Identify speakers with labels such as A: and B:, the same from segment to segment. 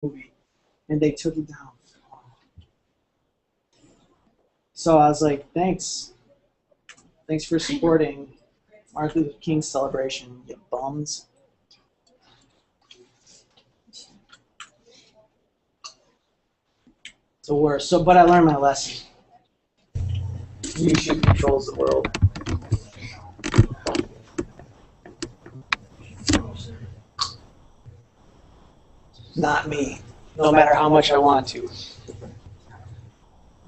A: movie, and they took it down. So I was like, thanks for supporting Martin Luther King's celebration, you bums. It's the worst. So, but I learned my lesson. YouTube controls the world. Not me, no matter how much I want to.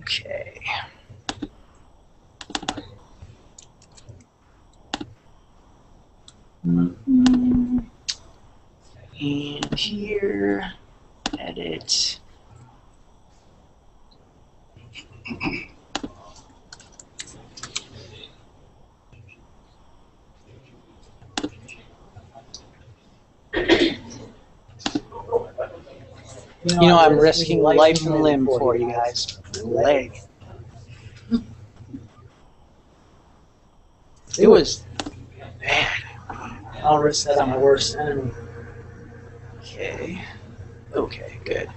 A: Okay. And here, edit. You know, I'm risking life and limb for you guys. Leg. It was bad. I'll risk that on my worst enemy. Okay. Okay, good.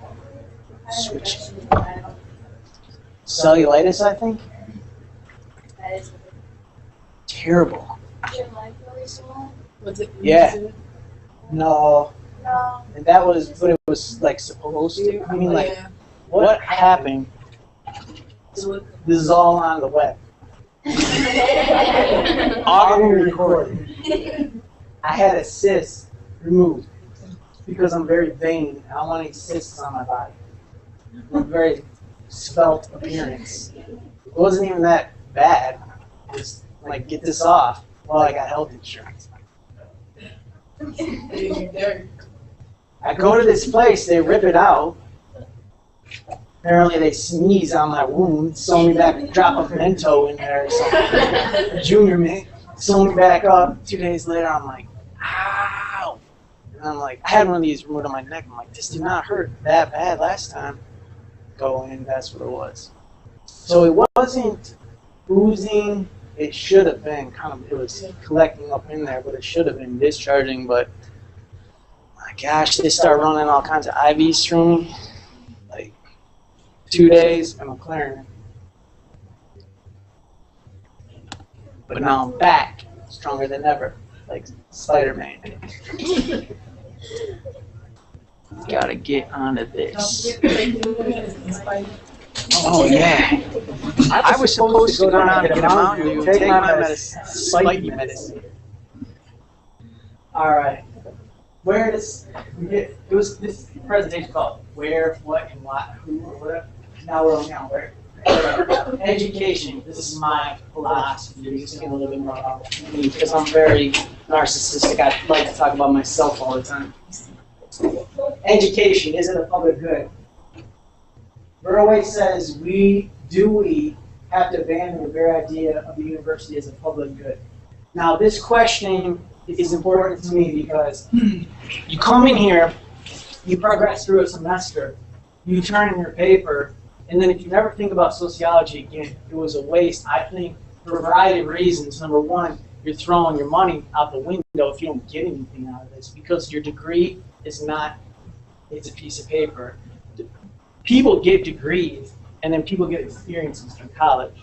A: Switch. Cellulitis, I think? Terrible.
B: Was it?
A: Yeah. No.
B: No.
A: And that was what it was like supposed to. I mean, like, what happened? This is all on the web. Audio recorded. I had a cyst removed because I'm very vain. I don't want any cysts on my body. I'm a very svelte appearance. It wasn't even that bad. Just like get this off while I got health insurance. I go to this place, they rip it out. Apparently they sneeze on my wound, sew me back, drop a Mento in there or something. Junior me, sew me back up. 2 days later, I'm like, ow. And I'm like, I had one of these removed on my neck. I'm like, this did not hurt that bad last time. Go in, that's what it was. So it wasn't oozing. It should have been it was collecting up in there, but it should have been discharging. But my gosh, they start running all kinds of IVs through me. Like 2 days, and I'm clearing it. But now I'm back, stronger than ever, like Spider-Man. Gotta get onto this. Oh yeah. I was supposed to go down and get a Mountain Dew and take my medicine, spiky medicine. All right. Where does it was this presentation called Where, What, and What, Who, or whatever. Now we're only on where. Education. This is my philosophy. You can get a little bit more about me because I'm very narcissistic. I like to talk about myself all the time. Education, is it a public good? Verway says we have to abandon the very idea of the university as a public good. Now this question is important to me because you come in here, you progress through a semester, you turn in your paper, and then if you never think about sociology again, it was a waste, I think, for a variety of reasons. Number one, you're throwing your money out the window if you don't get anything out of this because your degree is not, it's a piece of paper. People get degrees, and then people get experiences from college.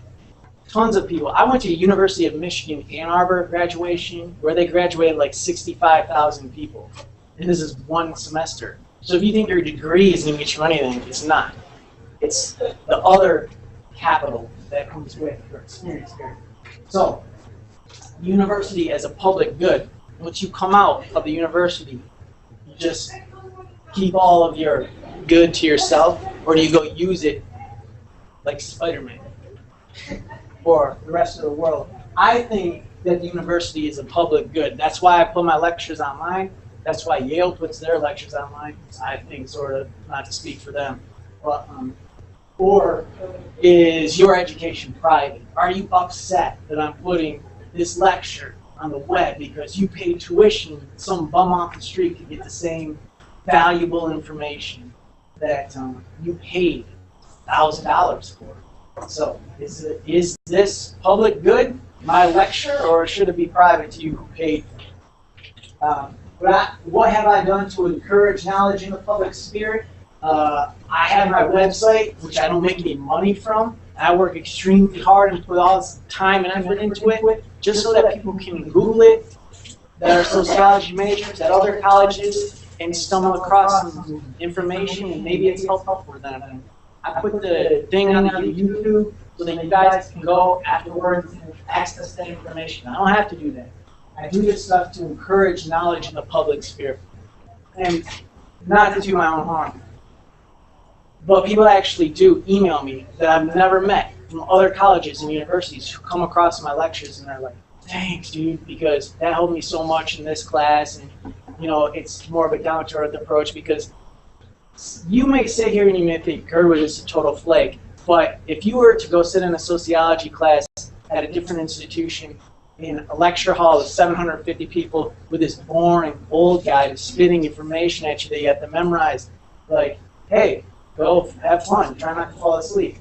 A: Tons of people. I went to University of Michigan, Ann Arbor graduation, where they graduated like 65,000 people. And this is one semester. So if you think your degree is going to get you anything, it's not. It's the other capital that comes with your experience here. So, university as a public good. Once you come out of the university, you just keep all of your good to yourself, or do you go use it like Spider-Man for the rest of the world? I think that the university is a public good. That's why I put my lectures online. That's why Yale puts their lectures online. I think, sort of, not to speak for them. But, or is your education private? Are you upset that I'm putting this lecture on the web because you paid tuition, some bum off the street to get the same valuable information that you paid $1,000 for? So is this public good, my lecture, or should it be private to you who paid? What have I done to encourage knowledge in the public spirit? I have my website, which I don't make any money from. I work extremely hard and put all this time and effort into it, just so that people can Google it, that are sociology majors at other colleges, and stumble across some information, and maybe it's helpful for them. I put the thing on the YouTube so that you guys can go afterwards and access that information. I don't have to do that. I do this stuff to encourage knowledge in the public sphere, and not to do my own harm. But people actually do email me that I've never met from other colleges and universities who come across my lectures and they're like, thanks, dude, because that helped me so much in this class. And, you know, it's more of a down-to-earth approach because you may sit here and you may think Girdwood is a total flake. But if you were to go sit in a sociology class at a different institution in a lecture hall of 750 people with this boring old guy who's spitting information at you that you have to memorize, like, hey, go have fun, try not to fall asleep.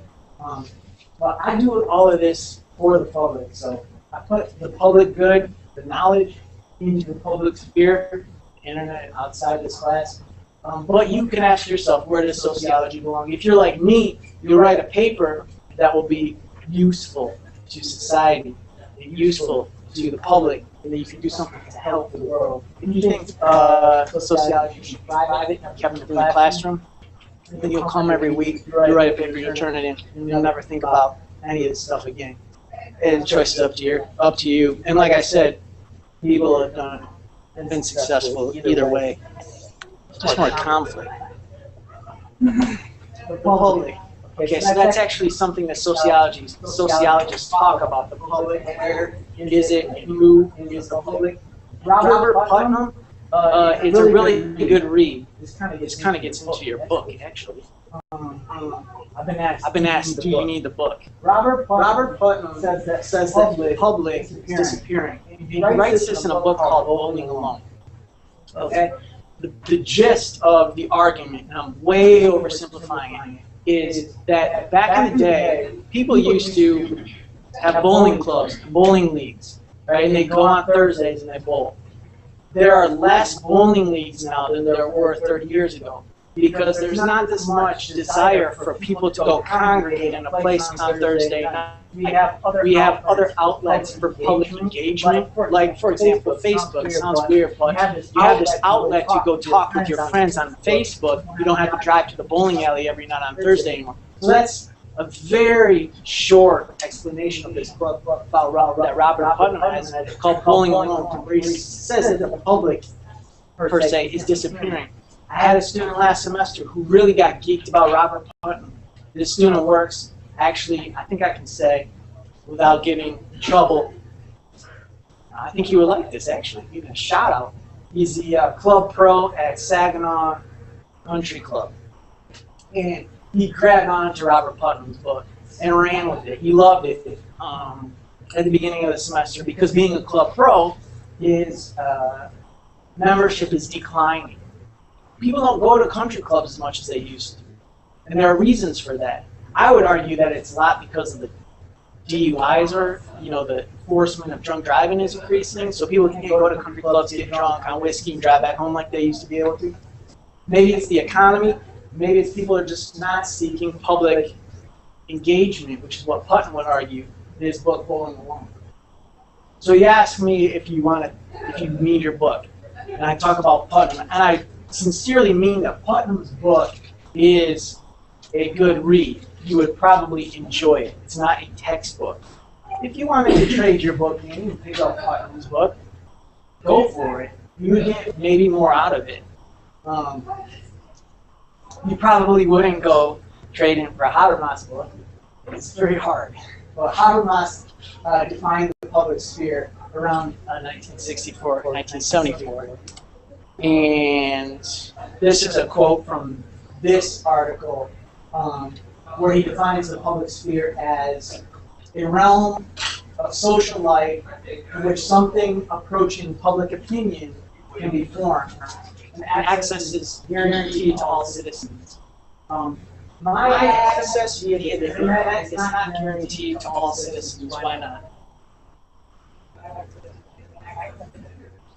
A: But I do all of this for the public, so I put the public good, the knowledge, into the public sphere, internet, outside this class. But you can ask yourself, where does sociology belong? If you're like me, you'll write a paper that will be useful to society, and useful to the public, and that you can do something to help the world. If you think sociology should be private and kept in the classroom, then you'll come every week, you write a paper, you turn it in, and you'll never think about any of this stuff again. And the choice is up to you. And like I said, people have done and been successful either way. Just more conflict. The public. Okay, so that's actually something that sociologists talk about. The public, where is it, and who is the public. Robert Putnam is a really good read. This kind of gets into your book, actually. I've been asked, do you need the book? Robert Putnam says that the public is disappearing. He writes this in a book called Bowling Alone. Okay? The gist of the argument, and I'm way oversimplifying it, is that back in the day, people used to have bowling clubs, bowling leagues, right? And they go on Thursdays and they bowl. There are less bowling leagues now than there were 30 years ago because there's not this much desire for people to go congregate in a place on Thursday night. We have other outlets for public engagement, like, for example, Facebook. It sounds weird, but you have this outlet to go talk with your friends on Facebook. You don't have to drive to the bowling alley every night on Thursday anymore. So that's a very short explanation of this book that Robert Putnam has called Bowling Alone, where he says that the public, per se, is disappearing. I had a student last semester who really got geeked about Robert Putnam. This student works, actually, I think I can say, without getting in trouble, I think he would like this, actually. Even a shout out. He's the club pro at Saginaw Country Club. And he grabbed on to Robert Putnam's book and ran with it. He loved it at the beginning of the semester because being a club pro is membership is declining. People don't go to country clubs as much as they used to. And there are reasons for that. I would argue that it's a lot because of the DUIs or, the enforcement of drunk driving is increasing, so people can't go to country clubs, get drunk on whiskey, and drive back home like they used to be able to. Maybe it's the economy. Maybe it's people are just not seeking public engagement, which is what Putnam would argue in his book, Bowling Alone. So he asked me if you need your book. And I talk about Putnam. And I sincerely mean that Putnam's book is a good read. You would probably enjoy it. It's not a textbook. If you wanted to trade your book in and pick up Putnam's book, go for it. You would get maybe more out of it. You probably wouldn't go trade in for a Habermas book. It's very hard. But Habermas defined the public sphere around 1964, 1974. And this is a quote from this article where he defines the public sphere as a realm of social life in which something approaching public opinion can be formed. And access is guaranteed to all citizens. My access via the internet is not guaranteed to all citizens. Why not?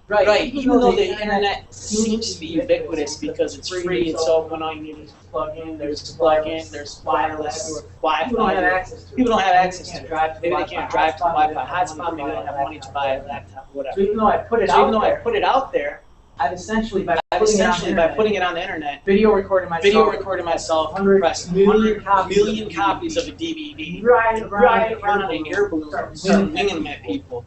C: Right, even though the internet seems to be ubiquitous because it's free, and so when all you need is plug in, there's wireless, Wi-Fi. People don't have access to it. Maybe they can't drive to Wi-Fi hotspot, maybe they don't have money to buy a laptop, whatever.
A: So even though I put it out there, I've essentially by
C: putting it on the internet,
A: video recording
C: myself, press
A: million
C: million copies of a DVD,
A: right
C: around an air balloon, start winging them at people.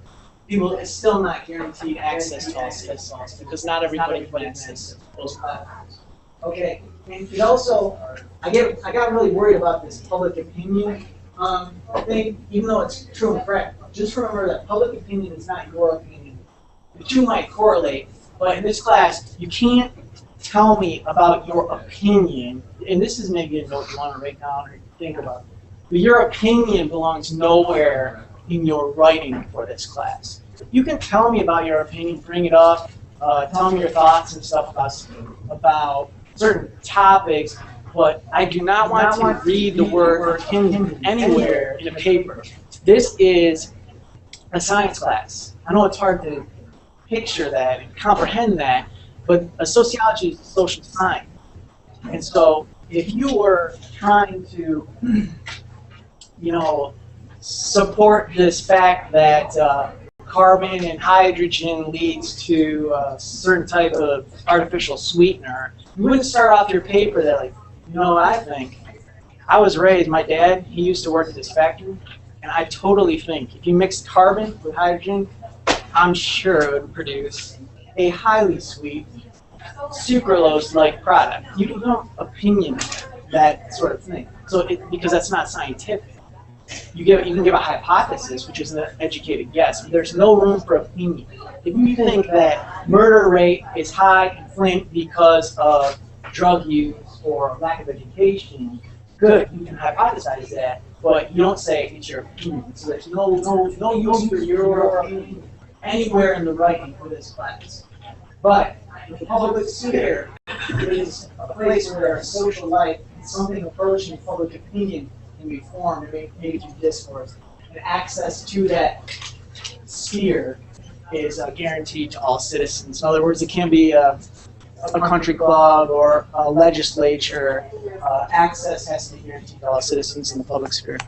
A: People is still not
C: Guaranteed access to all citizens because not everybody can access those platforms.
A: Okay, and it also, I got really worried about this public opinion thing, even though it's true and correct. Just remember that public opinion is not your opinion. The two might correlate, but in this class, you can't tell me about your opinion, and this is maybe a note you want to write down or think about. But your opinion belongs nowhere in your writing for this class. You can tell me about your opinion, bring it up, tell me your thoughts and stuff about certain topics, but I do not want to read the word opinion anywhere in a paper. This is a science class. I know it's hard to picture that and comprehend that, but a sociology is a social science. And so if you were trying to, support this fact that carbon and hydrogen leads to a certain type of artificial sweetener, you wouldn't start off your paper that like, I think. I was raised, my dad, he used to work at this factory, and I totally think if you mix carbon with hydrogen, I'm sure it would produce a highly sweet, sucralose-like product. You can have opinion, that sort of thing. So because that's not scientific. You can give a hypothesis, which is an educated guess, but there's no room for opinion. If you think that murder rate is high in Flint because of drug use or lack of education, good, you can hypothesize that, but you don't say it's your opinion. So there's no use for your opinion anywhere in the writing for this class. But the public sphere is a place where our social life, something approaching public opinion, can be formed and made through discourse. And access to that sphere is guaranteed to all citizens. In other words, it can be a country club or a legislature. Access has to be guaranteed to all citizens in the public sphere.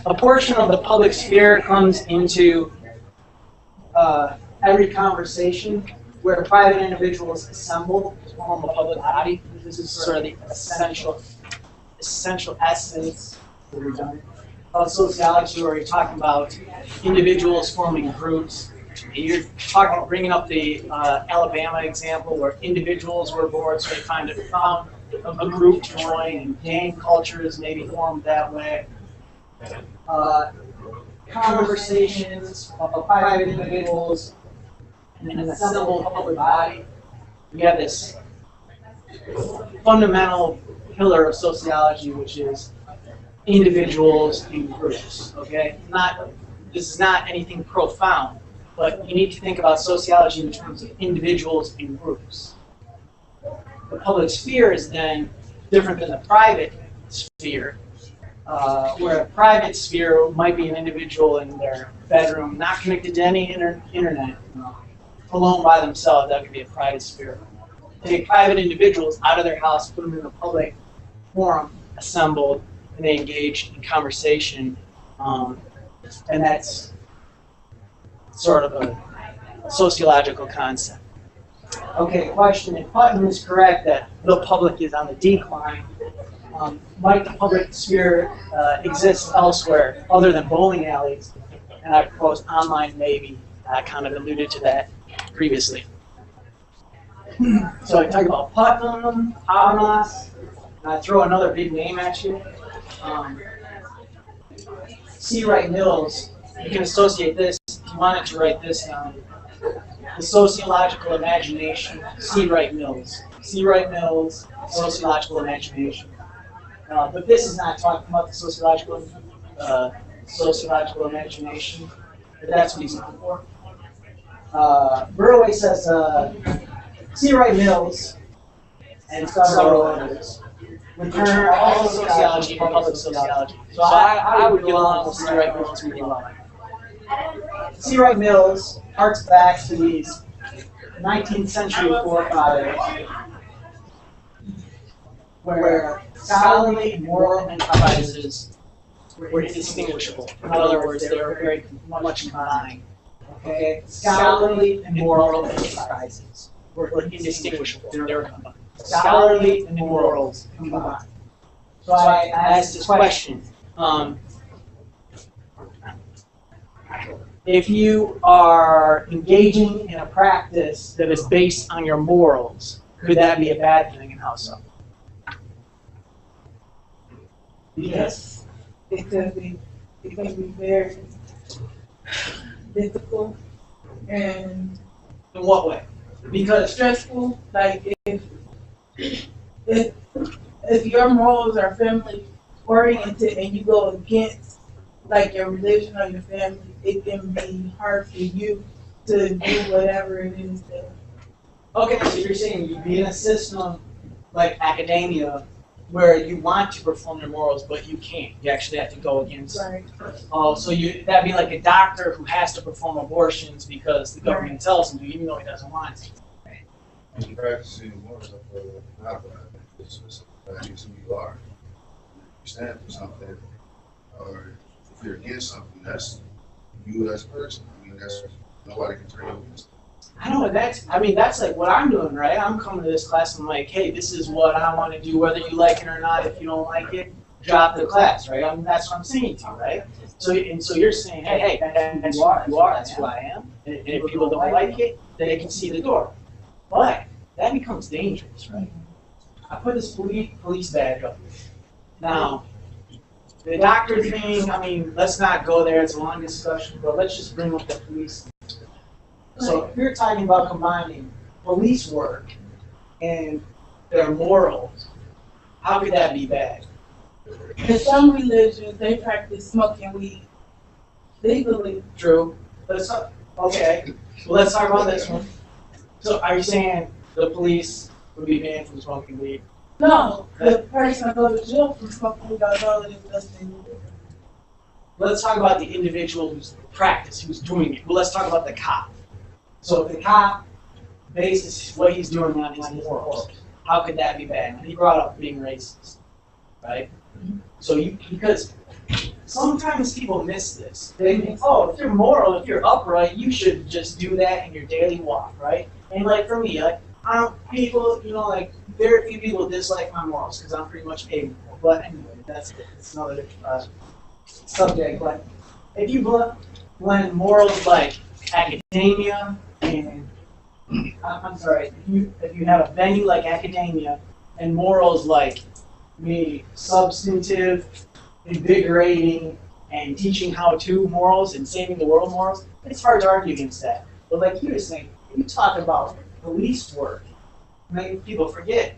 A: A portion of the public sphere comes into every conversation where private individuals assemble to form a public body. This is sort of the essential essence of sociology, where you're talking about individuals forming groups. You're talking about bringing up the Alabama example where individuals were bored, so they found a group to join, and gang cultures maybe formed that way. Conversations of private individuals in an assembled public body. We have this fundamental pillar of sociology, which is individuals in groups. Okay, this is not anything profound, but you need to think about sociology in terms of individuals in groups. The public sphere is then different than the private sphere, where a private sphere might be an individual in their bedroom, not connected to any internet, alone by themselves. That could be a private sphere. Take private individuals out of their house, put them in a public forum, assembled, and they engage in conversation, and that's sort of a sociological concept. Okay, question. If Putnam is correct that the public is on the decline, might the public sphere exist elsewhere other than bowling alleys? And I propose online maybe. I kind of alluded to that previously. So I talk about Putnam, Habermas. I throw another big name at you. C. Wright Mills. You can associate this, if you wanted to write this down. The sociological imagination, C. Wright Mills. C. Wright Mills, sociological imagination. But this is not talking about the sociological imagination, but that's what he's looking for. Burway says C. Wright Mills and several others would turn all sociology into public sociology. So I would get along with C. Wright Mills pretty well. C. Wright Mills harks back to these 19th century forefathers where scholarly and moral enterprises were indistinguishable. In other words, they were very much combined. Okay? Scholarly and moral enterprises were indistinguishable. They were combined. Scholarly and morals combined. So I asked this question. If you are engaging in a practice that is based on your morals, could that be a bad thing, and how so?
D: Yes, it can be very difficult and
A: In what way? Because
D: stressful. Like if your morals are family oriented and you go against like your religion or your family, it can be hard for you to do whatever it is that.
A: okay, so you're saying you be in a system like academia where you want to perform your morals, but you can't. You actually have to go against.
D: Right.
A: Oh, so that'd be like a doctor who has to perform abortions because the government tells him to, even though he doesn't want to.
E: When you practicing morals, I feel not bad. It's just that is who you are. You stand for something, or if you're against something, that's you as a person. I mean, that's nobody can turn you against.
A: I know that's like what I'm doing, right? I'm coming to this class and I'm like, hey, this is what I want to do, whether you like it or not. If you don't like it, drop the class, right? That's what I'm saying to you, right? So you're saying, hey, that's who you are, that's who I am. And if people don't like it, they can see the door. But that becomes dangerous, right? I put this police badge up. Now, the doctor thing, I mean, let's not go there. It's a long discussion, but let's just bring up the police. So if you're talking about combining police work and their morals, how could that be bad?
D: In some religions, they practice smoking weed legally.
A: True. Okay. Well, let's talk about this one. So are you saying the police would be banned from smoking weed?
D: No, the person goes to jail for smoking weed, although it is less than legal.
A: Let's talk about the individual who's doing it. Well, let's talk about the cop. So if the cop bases what he's doing on his morals, how could that be bad? And he brought up being racist, right? So because sometimes people miss this. They think, oh, if you're moral, if you're upright, you should just do that in your daily walk, right? And like for me, like people, like very few people dislike my morals because I'm pretty much able. But anyway, it's another subject. But if you blend morals like academia and if you have a venue like academia and morals like maybe substantive, invigorating, and teaching how-to morals and saving the world morals, it's hard to argue against that. But like you were saying, you talk about police work, many people forget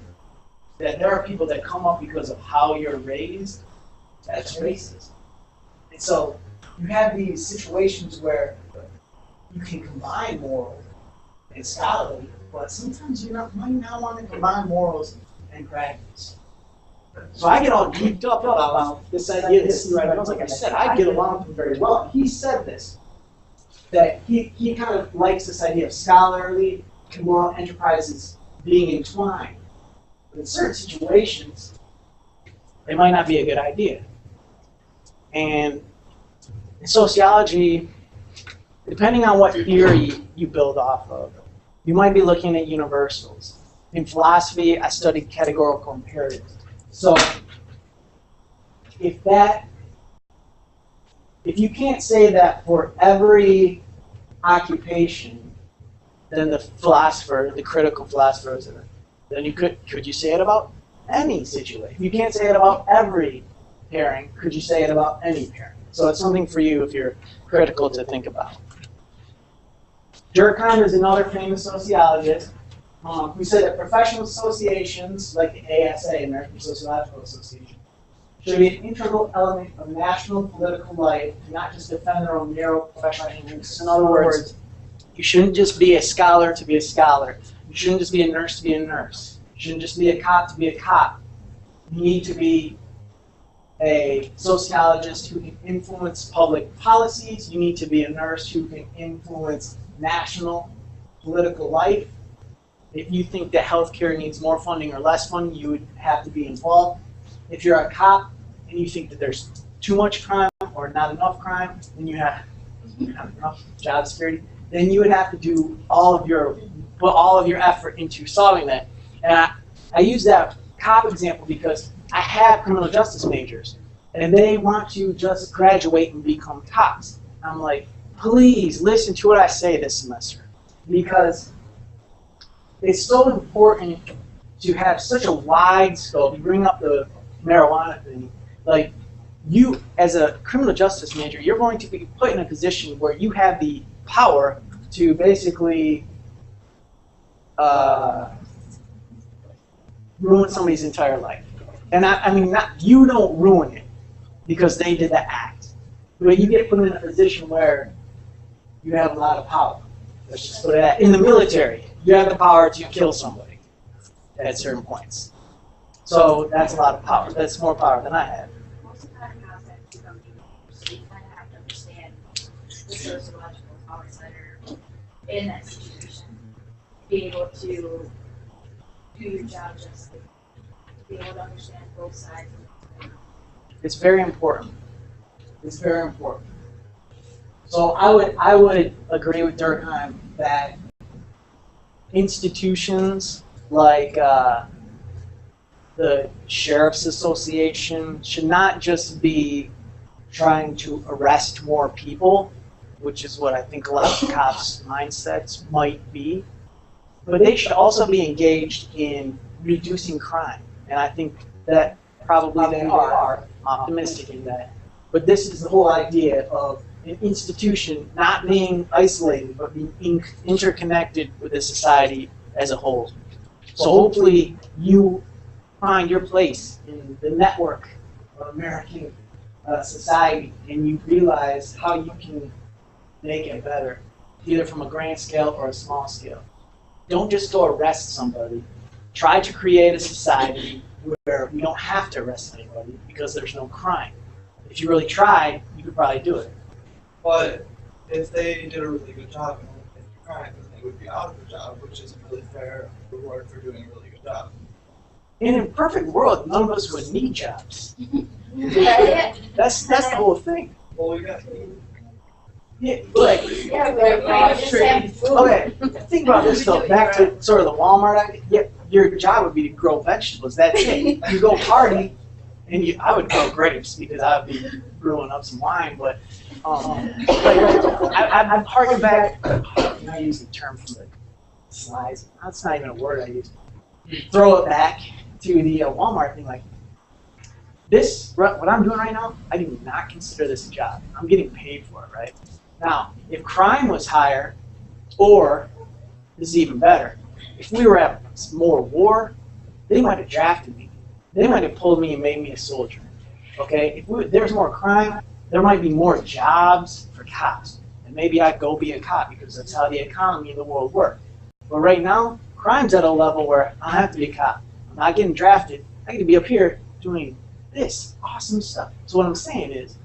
A: that there are people that come up because of how you're raised. That's racist. And so you have these situations where you can combine moral and scholarly, but sometimes you might not want to combine morals and practice. So I get all geeked up about this idea that C. Wright Mills, like I said, I get along with him very well. He said this, that he kind of likes this idea of scholarly and moral enterprises being entwined. But in certain situations, it might not be a good idea. And in sociology, depending on what theory you build off of, you might be looking at universals. In philosophy, I studied categorical imperatives. So if you can't say that for every occupation, then the critical philosophers, then could you say it about any situation? If you can't say it about every pairing, could you say it about any pairing? So it's something for you if you're critical to think about. Durkheim is another famous sociologist who said that professional associations, like the ASA, American Sociological Association, should be an integral element of national political life and not just defend their own narrow professional interests. In other words, you shouldn't just be a scholar to be a scholar. You shouldn't just be a nurse to be a nurse. You shouldn't just be a cop to be a cop. You need to be a sociologist who can influence public policies. You need to be a nurse who can influence national political life. If you think that healthcare needs more funding or less funding, you would have to be involved. If you're a cop and you think that there's too much crime or not enough crime, then you have not enough job security, then you would have to do put all of your effort into solving that. And I use that cop example because I have criminal justice majors, and they want to just graduate and become cops. I'm like, please listen to what I say this semester, because it's so important to have such a wide scope. You bring up the marijuana thing, like you as a criminal justice major, you're going to be put in a position where you have the power to basically ruin somebody's entire life. And I mean, you don't ruin it because they did the act, but you get put in a position where you have a lot of power. Let's just put it at, in the military, you have the power to kill somebody at certain points. So that's a lot of power. That's more power than I have.
B: Most of the time, concepts from so you kind of have to understand the sociological powers that are in that situation. Be able to do your job justly. Be able to understand both sides.
A: It's very important. It's very important. So I would agree with Durkheim that institutions like the Sheriff's Association should not just be trying to arrest more people, which is what I think a lot of cops' mindsets might be, but they should also be engaged in reducing crime. And I think that probably they are. I'm optimistic in that. But this is the whole idea of an institution not being isolated, but being interconnected with the society as a whole. So hopefully you find your place in the network of American society and you realize how you can make it better, either from a grand scale or a small scale. Don't just go arrest somebody. Try to create a society where we don't have to arrest anybody because there's no crime. If you really tried, you could probably do it.
F: But if they did a really good job and if you crime, then they would be out of the job, which is a really fair reward for doing a really good job.
A: In a perfect world, none of us would need jobs.
B: Yeah.
A: That's the whole thing.
F: Well, we got
A: Yeah, like,
B: Yeah, but just have food.
A: okay, think about this though. Back to sort of the Walmart idea. Yeah, your job would be to grow vegetables. That's it. You go party, and I would grow grapes because I would be brewing up some wine. But I'm harking back. I use the term from the slides. That's not even a word I use. Throw it back to the Walmart thing. Like this, what I'm doing right now, I do not consider this a job. I'm getting paid for it, right? Now, if crime was higher, or this is even better, if we were at more war, they might have drafted me. They might have pulled me and made me a soldier. Okay? If there's more crime, there might be more jobs for cops. And maybe I'd go be a cop because that's how the economy in the world works. But right now, crime's at a level where I have to be a cop. I'm not getting drafted. I get to be up here doing this awesome stuff. So what I'm saying is,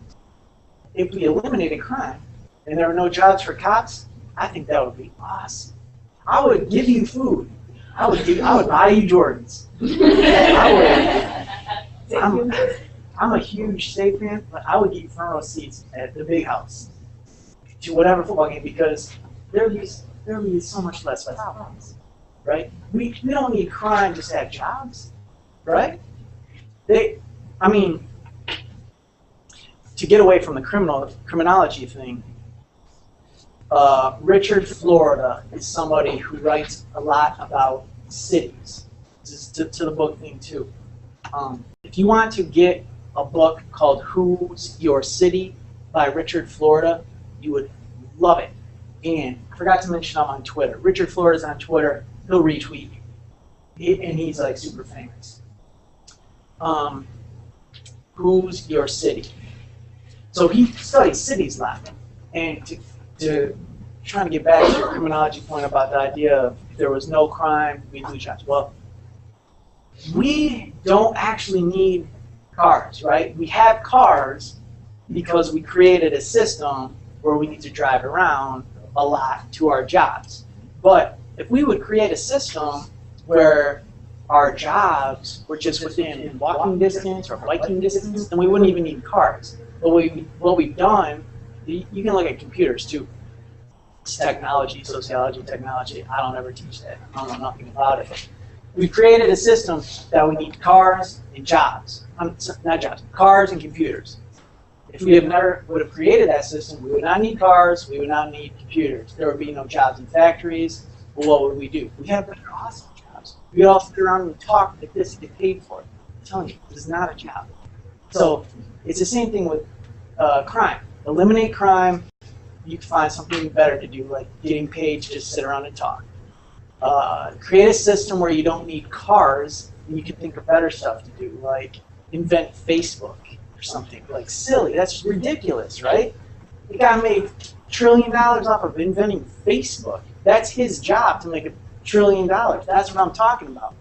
A: if we eliminated crime and there were no jobs for cops, I think that would be awesome. I would give you food. I would buy you Jordans. I'm a huge state fan, but I would get you front row seats at the big house to whatever football game because there would be so much less violence, right? We don't need crime just to have jobs, right? To get away from the criminology thing, Richard Florida is somebody who writes a lot about cities. This is to the book thing too. If you want to get a book called Who's Your City by Richard Florida, you would love it. And I forgot to mention I'm on Twitter. Richard Florida's on Twitter. He'll retweet you. And he's like super famous. Who's Your City? So he studies cities a lot. And to trying to get back to your criminology point about the idea of if there was no crime, we'd lose jobs. Well, we don't actually need
C: cars, right? We have cars because we created a system where we need to drive around a lot to our jobs. But if we would create a system where our jobs were just within walking distance or biking distance, then we wouldn't even need cars. But what we've done, you can look at computers too. It's technology, sociology, technology. I don't ever teach that. I don't know nothing about it. We've created a system that we need cars and jobs. Not jobs, cars and computers. If we would have created that system, we would not need cars, we would not need computers. There would be no jobs in factories. Well, what would we do? We have awesome jobs. We could all sit around and talk like this and get paid for it. I'm telling you, this is not a job. So it's the same thing with crime. Eliminate crime. You can find something better to do, like getting paid to just sit around and talk. Create a system where you don't need cars, and you can think of better stuff to do, like invent Facebook or something. Like silly, that's ridiculous, right? The guy made $1 trillion off of inventing Facebook. That's his job, to make $1 trillion. That's what I'm talking about.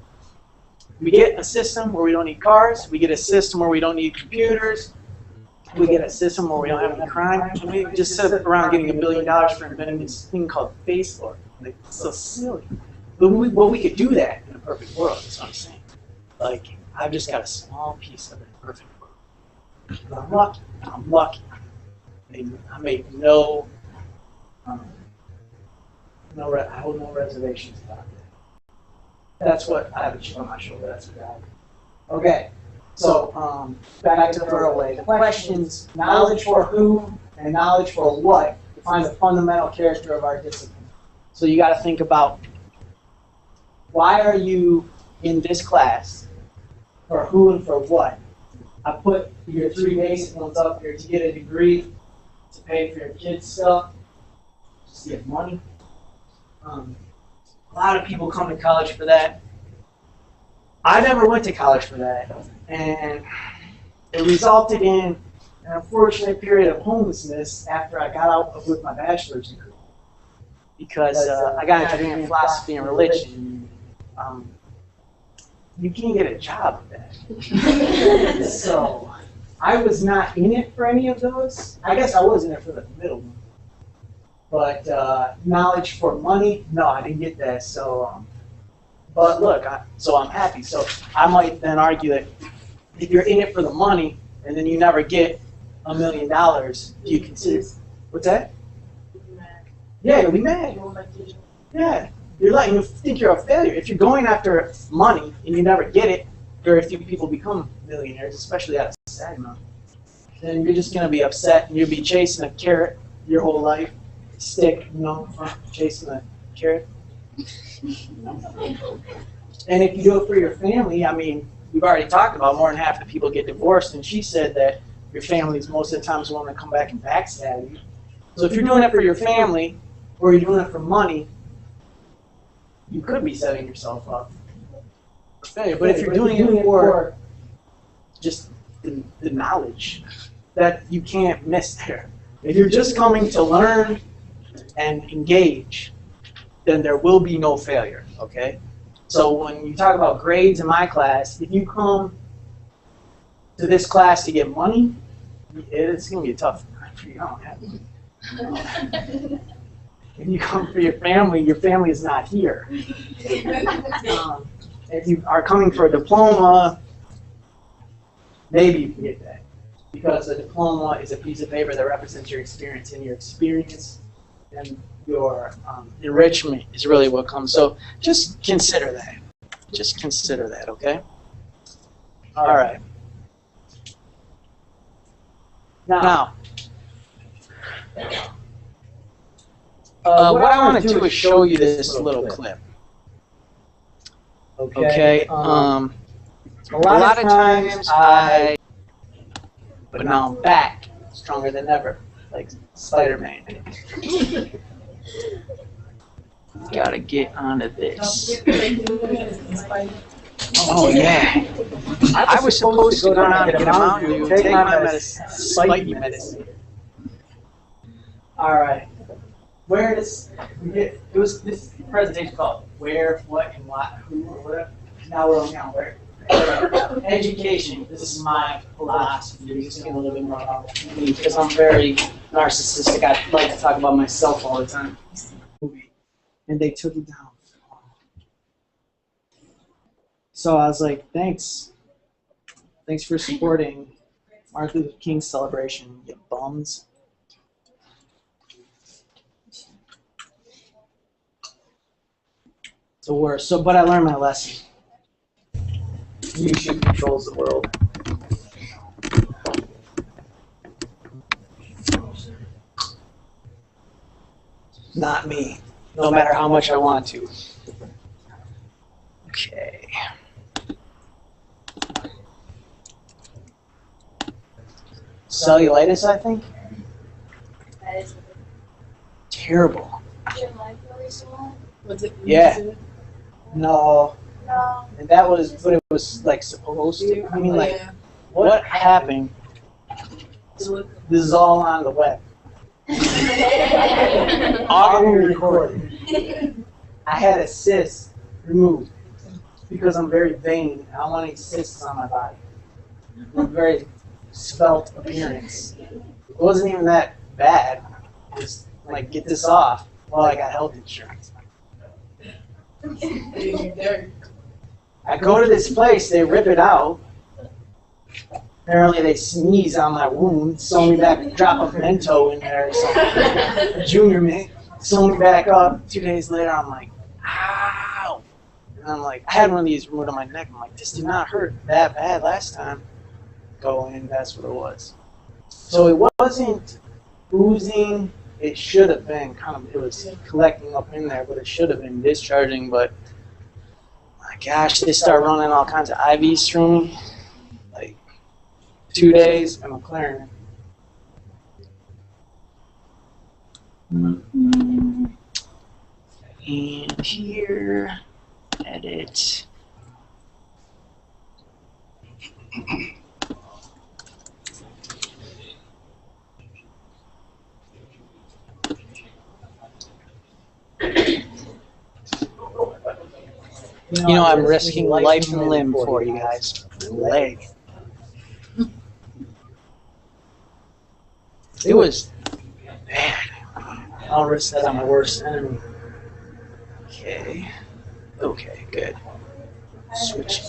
C: We get a system where we don't need cars. We get a system where we don't need computers. We get a system where we don't have any crime. And we just sit around getting $1 billion for inventing this thing called Facebook. Like, it's so silly. But we could do that in a perfect world. That's what I'm saying. Like, I've just got a small piece of a perfect world. But I'm lucky. I'm lucky. I make I hold no reservations about that. That's what I have a chip on my shoulder. That's what I have.
A: Okay, so back to throwaway. The questions, knowledge for who and knowledge for what, define the fundamental character of our discipline.
C: So you got to think about, why are you in this class?
A: For who and for what. I put your 3 basic ones up here: to get a degree, to pay for your kids' stuff, just to get money.
C: A lot of people come to college for that. I never went to college for that, and it resulted in an unfortunate period of homelessness after I got out with my bachelor's degree, because I got a degree in philosophy and religion. You can't get a job with that. So I was not in it for any of those. I guess I was in it for the middle one. But knowledge for money, no, I didn't get that. So, but look, so I'm happy. So I might then argue that if you're in it for the money and then you never get $1 million, do you consider, what's that? Yeah, you'll be mad. Yeah, you think you're a failure. If you're going after money and you never get it, very few people become millionaires, especially out of SAGMA, then you're just going to be upset and you'll be chasing a carrot your whole life. Stick, chasing a carrot. And if you do it for your family, I mean, we've already talked about more than half the people get divorced, and she said that your family is most of the times want to come back and backstab you. So if you're doing it for your family, or you're doing it for money, you could be setting yourself up for failure. But if you're doing it for just the knowledge, that you can't miss there. If you're just coming to learn and engage, then there will be no failure, okay? So when you talk about grades in my class, if you come to this class to get money, it's going to be a tough time for you. I don't have it. If you come for your family is not here. If you are coming for a diploma, maybe you can get that. Because a diploma is a piece of paper that represents your experience, and your experience and your enrichment is really what comes. So just consider that. Just consider that, okay? All right. Now, what I want to do is show you this little clip. Okay? A lot of times but now I'm back, stronger than ever, like Spider-Man. Gotta get onto this. Oh yeah. I was supposed to go down and get a Mountain Dew, take my medicine, spiky medicine.
A: All right. Where does it was this presentation called Where, What, and What, Who, or whatever. Now we're on where. And
C: education, this is my philosophy, you just get a little bit more about me, because I'm very narcissistic, I like to talk about myself all the time.
A: And they took it down. So I was like, thanks. Thanks for supporting Martin Luther King celebration, you bums. It's the worst. So, but I learned my lesson. YouTube controls the world. Not me. No matter how much I want to. Okay. Cellulitis, I think?
B: That is
A: Terrible.
B: your life really so
D: Was it?
A: Yeah. No.
B: No.
A: And that was, but it was like supposed to. I mean, like, what happened? This is all on the web. All recorded. I had a cyst removed because I'm very vain. I don't want any cysts on my body. I'm a very svelte appearance. It wasn't even that bad. Just like get this off. Well, I got health insurance. I go to this place, they rip it out. Apparently they sneeze on my wound, sew me back, drop a Mento in there or something. Junior me, sew me back up. 2 days later, I'm like, ow. And I'm like, I had one of these removed on my neck. I'm like, this did not hurt that bad last time. Go in, that's what it was. So it wasn't oozing. It should have been kind of, it was collecting up in there, but it should have been discharging. But my gosh, they start running all kinds of IVs through me. Like 2 days, and I'm clearing it. And here, edit. You know, I'm risking life and limb for you guys. Leg. It was bad. I'll risk that on my worst enemy. Okay. Okay, good. Switch.